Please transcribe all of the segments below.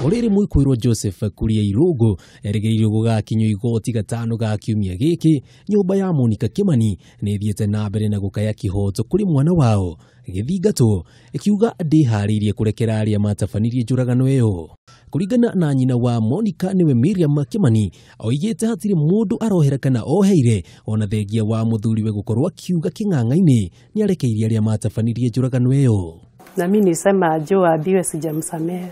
Oriri muikuirwo Joseph kuria irugo eregereirio gugakinyo igoti gatano ga kiumia giki nyumba ya Monica Kimani ni ithiite nambere na gukaya kihoto kuri mwana wao githingato ikiuga ndihariririe kurekera aria matabanirie njuragano iyo. Kuringana na nyina wa Monica niwe Miriam Kimani oigite hatire mundu arohera kana oheire ona thengia wa muthuriwe gukorwa kiuga king'ang'aini niarekeire aria matabanirie njuragano iyo. Na mimi nisema Wambui sijamsamehe.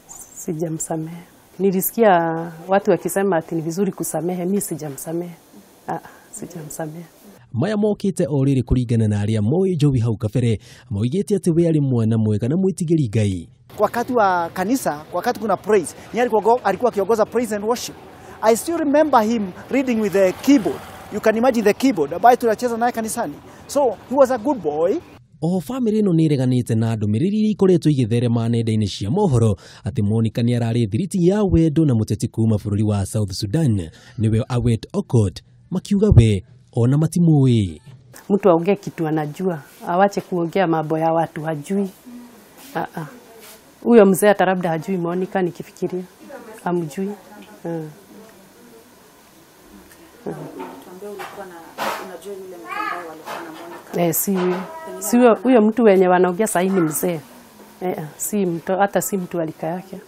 Sijamsamehe. Nilisikia watu wakisema ati ni vizuri kusamehe, mimi sijamsamehe. Sijamsamehe. Maya mokite oriri kuringana na aria moi jowi hau kabere moigite ati we ari mwana mwega na mwitigiri Ngai. Wakati wa kanisa, wakati kuna praise, alikuwa akiongoza praise and worship. I still remember him reading with the keyboard. You can imagine the keyboard ambayo tunacheza naye kanisani. So he was a good boy. O family no nireganite na ndumiriri ikoretwo igitherema nenda-ini cia mohoro ati Monica ni arari thiriti ya wendo na muteti kuma bururi wa South Sudan niwe Awet Okot makiuga we ona matimui. Mtu aongee kitu anajua, awache kuongea mambo ya watu hajui. Huyo mzee hata labda hajui Monica nikifikiria. Hamjui. Si huyo mtu wenye wanaongea sahi ni mzee. Si mtu, hata si mtu alika yake.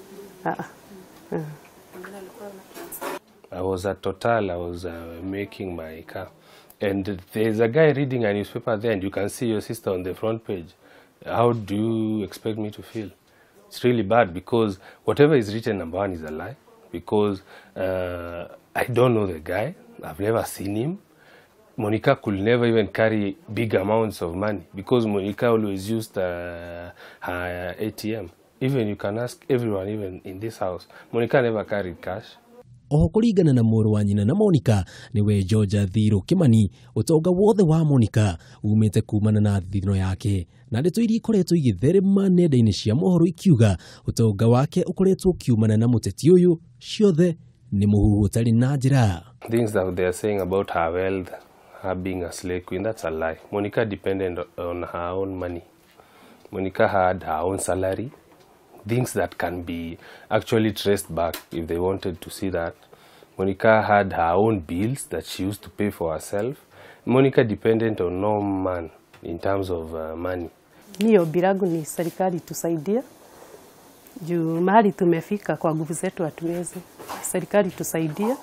I was at Total, I was making my car. And there's a guy reading a newspaper there and you can see your sister on the front page. How do you expect me to feel? It's really bad because whatever is written, number one, is a lie. Because I don't know the guy. I've never seen him. Monica could never even carry big amounts of money because Monica always used her ATM. Even you can ask everyone, even in this house, Monica never carried cash. Oho kuringana na mũrũ wa nyina na Monica niwe Georgia Thiro Kimani utonga wothe wa Monica umite kumana na thithino yake na ndeto iria ikoretwo igitherema nenda-ini cia mohoro ikiuga utonga wake ukoretwo kiumana na muteti uyu ciothe ni muhuhu utari na njira. Things that they are saying about her wealth, her being a slave queen, that's a lie. Monica depended on her own money. Monica had her own salary. Things that can be actually traced back if they wanted to see that. Monica had her own bills that she used to pay for herself. Monica depended on no man in terms of money. Mio biragu ni serikali tusaidie. Juu mahali tumefika kwa nguvu zetu hatuwezi. Serikali tusaidie.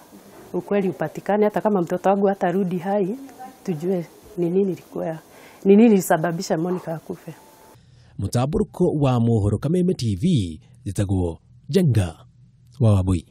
Ukweli upatikane hata kama mtoto wangu hatarudi hai tujue ni nini ilikuwa. Ni nini ilisababisha Monica akufe. Mutaburuko wa mohoro Kameme TV zitagwo Njenga wa Wambui.